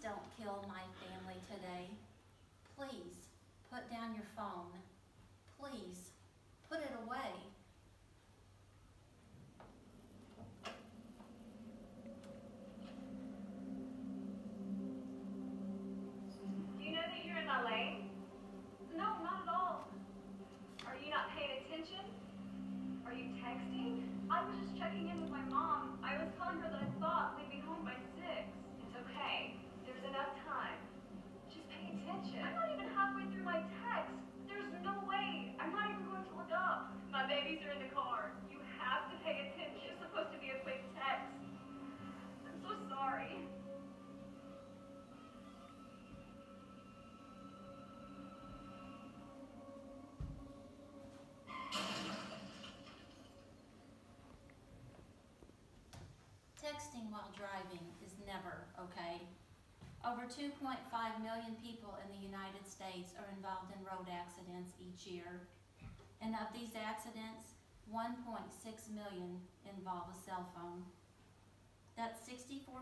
don't kill my family today. Please put down your phone. Please put it away. Do you know that you're in my lane? No, not at all. Are you not paying attention? Are you texting? I was just checking in with my mom. I was telling her that I thought we'd be home by 6. It's okay. There's enough time. Just pay attention. I'm not even halfway through my text. There's no way. I'm not even going to look up. My babies are in the car. You have to pay attention. It's supposed to be a quick text. I'm so sorry. Texting while driving is never okay. Over 2.5 million people in the United States are involved in road accidents each year. And of these accidents, 1.6 million involve a cell phone. That's 64%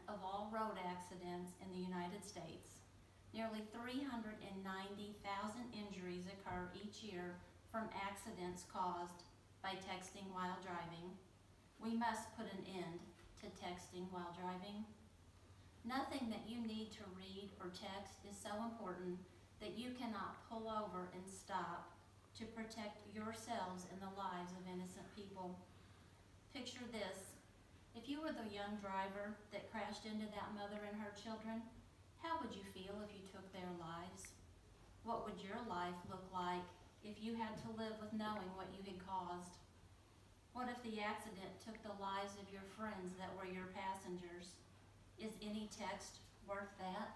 of all road accidents in the United States. Nearly 390,000 injuries occur each year from accidents caused by texting while driving. We must put an end to texting while driving. Nothing that you need to read or text is so important that you cannot pull over and stop to protect yourselves and the lives of innocent people. Picture this. If you were the young driver that crashed into that mother and her children, how would you feel if you took their lives? What would your life look like if you had to live with knowing what you had caused? What if the accident took the lives of your friends that were your passengers? Is any text worth that?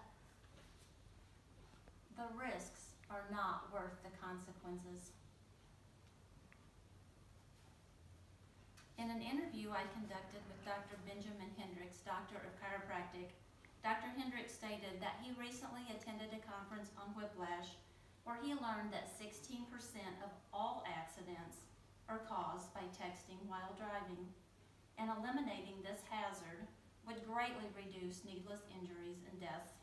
The risks are not worth the consequences. In an interview I conducted with Dr. Benjamin Hendricks, Doctor of Chiropractic, Dr. Hendricks stated that he recently attended a conference on whiplash where he learned that 16% of all accidents are caused by texting while driving, and eliminating this hazard would greatly reduce needless injuries and deaths.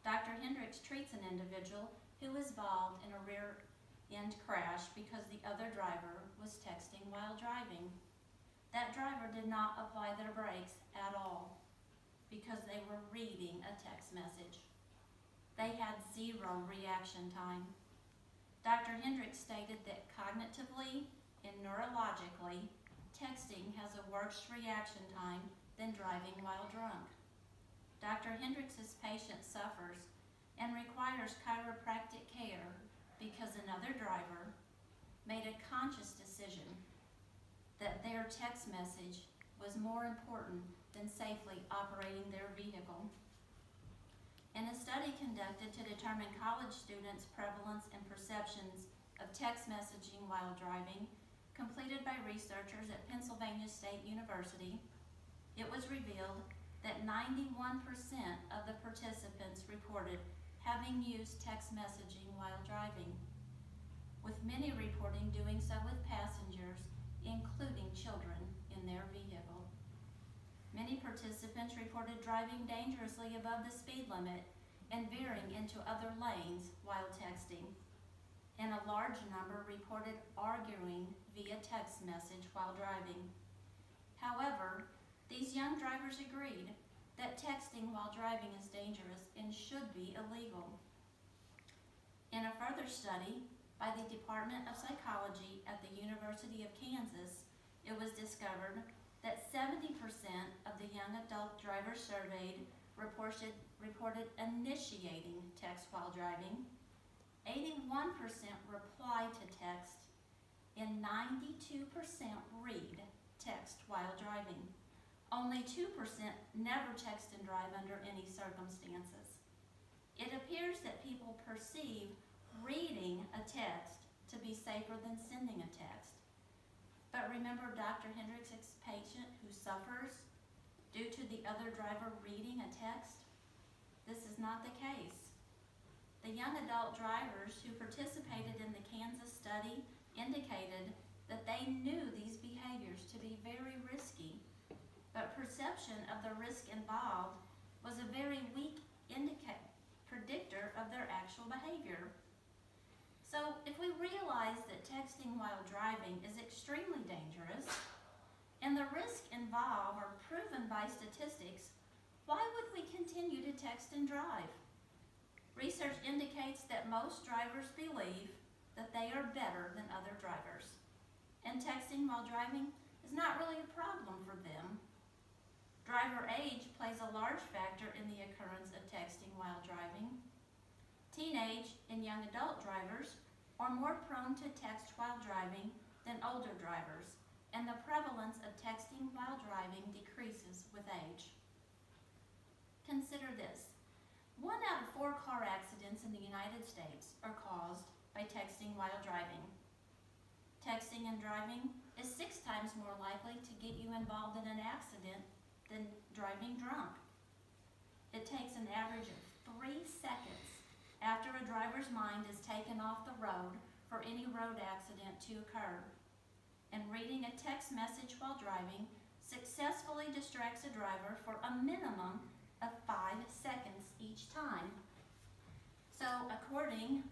Dr. Hendricks treats an individual who was involved in a rear-end crash because the other driver was texting while driving. That driver did not apply their brakes at all because they were reading a text message. They had 0 reaction time. Dr. Hendricks stated that cognitively and neurologically, texting has a worse reaction time than driving while drunk. Dr. Hendricks' patient suffers and requires chiropractic care because another driver made a conscious decision that their text message was more important than safely operating their vehicle. In a study conducted to determine college students' prevalence and perceptions of text messaging while driving, completed by researchers at Pennsylvania State University, it was revealed that 91% of the participants reported having used text messaging while driving, with many reporting doing so with passengers, including children, in their vehicle. Many participants reported driving dangerously above the speed limit and veering into other lanes while texting, and a large number reported arguing via text message while driving. However, these young drivers agreed that texting while driving is dangerous and should be illegal. In a further study by the Department of Psychology at the University of Kansas, it was discovered that 70% of the young adult drivers surveyed reported initiating text while driving, 81% reply to text, and 92% read text while driving. Only 2% never text and drive under any circumstances. It appears that people perceive reading a text to be safer than sending a text. But remember Dr. Hendricks' patient who suffers due to the other driver reading a text? This is not the case. The young adult drivers who participated in the Kansas study indicated that they knew these behaviors to be very risky, but perception of the risk involved was a very weak predictor of their actual behavior. So if we realize that texting while driving is extremely dangerous, and the risks involved are proven by statistics, why would we continue to text and drive? Research indicates that most drivers believe that they are better than other drivers, and texting while driving is not really a problem for them. Driver age plays a large factor in the occurrence of texting while driving. Teenage and young adult drivers are more prone to text while driving than older drivers, and the prevalence of texting while driving decreases with age. Consider this. 1 out of 4 car accidents in the United States are caused by texting while driving. Texting and driving is 6 times more likely to get you involved in an accident than driving drunk. It takes an average of 3 seconds after a driver's mind is taken off the road for any road accident to occur. And reading a text message while driving successfully distracts a driver for a minimum of 5 seconds each time. So according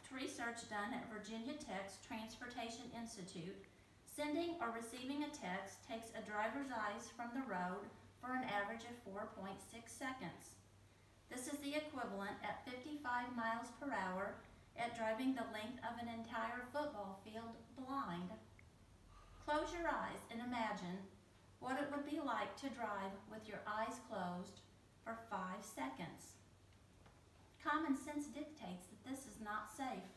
to research done at Virginia Tech's Transportation Institute, sending or receiving a text takes a driver's eyes from the road for an average of 4.6 seconds. This is the equivalent at 55 miles per hour at driving the length of an entire football field blind. Close your eyes and imagine what it would be like to drive with your eyes closed for 5 seconds. Common sense dictates that this is not safe.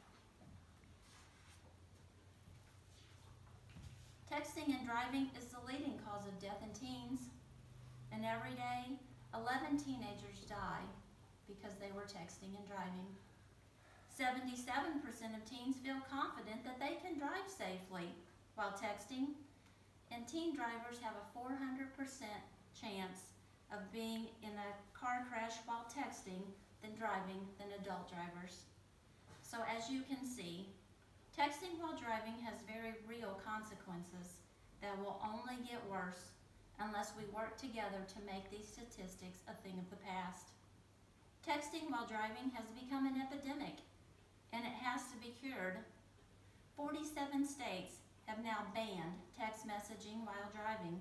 Texting and driving is the leading cause of death in teens, and every day, 11 teenagers die because they were texting and driving. 77% of teens feel confident that they can drive safely while texting, and teen drivers have a 400% chance of being in a car crash while texting than driving than adult drivers. So as you can see, texting while driving has very real consequences that will only get worse unless we work together to make these statistics a thing of the past. Texting while driving has become an epidemic, and it has to be cured. 47 states have now banned text messaging while driving,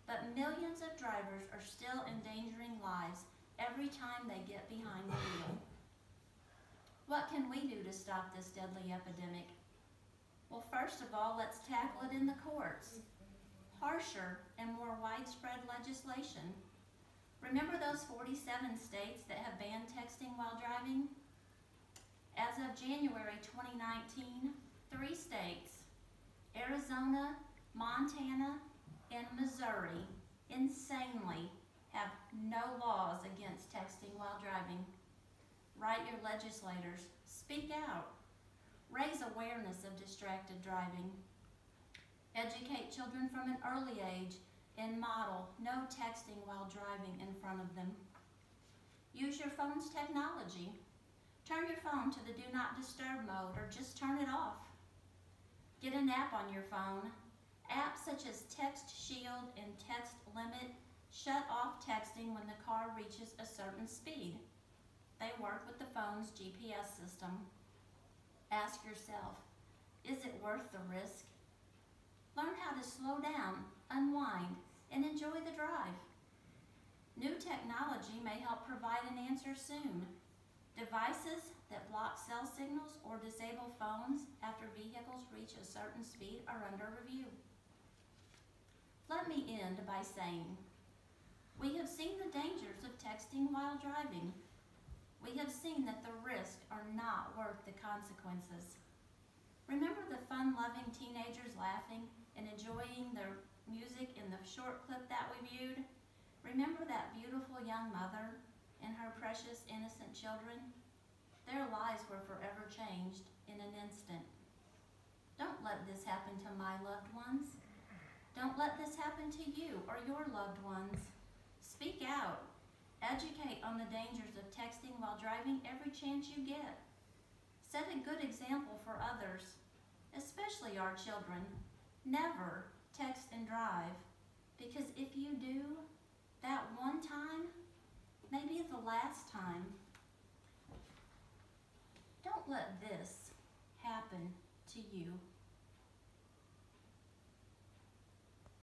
but millions of drivers are still endangering lives every time they get behind the wheel. What can we do to stop this deadly epidemic? Well, first of all, let's tackle it in the courts. Harsher and more widespread legislation. Remember those 47 states that have banned texting while driving? As of January 2019, 3 states, Arizona, Montana, and Missouri, insanely have no laws against texting while driving. Write your legislators, speak out, raise awareness of distracted driving. Educate children from an early age and model no texting while driving in front of them. Use your phone's technology. Turn your phone to the do not disturb mode or just turn it off. Get an app on your phone. Apps such as Text Shield and Text Limit shut off texting when the car reaches a certain speed. They work with the phone's GPS system. Ask yourself, is it worth the risk? Learn how to slow down, unwind, and enjoy the drive. New technology may help provide an answer soon. Devices that block cell signals or disable phones after vehicles reach a certain speed are under review. Let me end by saying, we have seen the dangers of texting while driving. We have seen that the risks are not worth the consequences. Remember the fun-loving teenagers laughing and enjoying the music in the short clip that we viewed? Remember that beautiful young mother and her precious innocent children? Their lives were forever changed in an instant. Don't let this happen to my loved ones. Don't let this happen to you or your loved ones. Speak out. Educate on the dangers of texting while driving every chance you get. Set a good example for others, especially our children. Never text and drive, because if you do, that one time may be last time, don't let this happen to you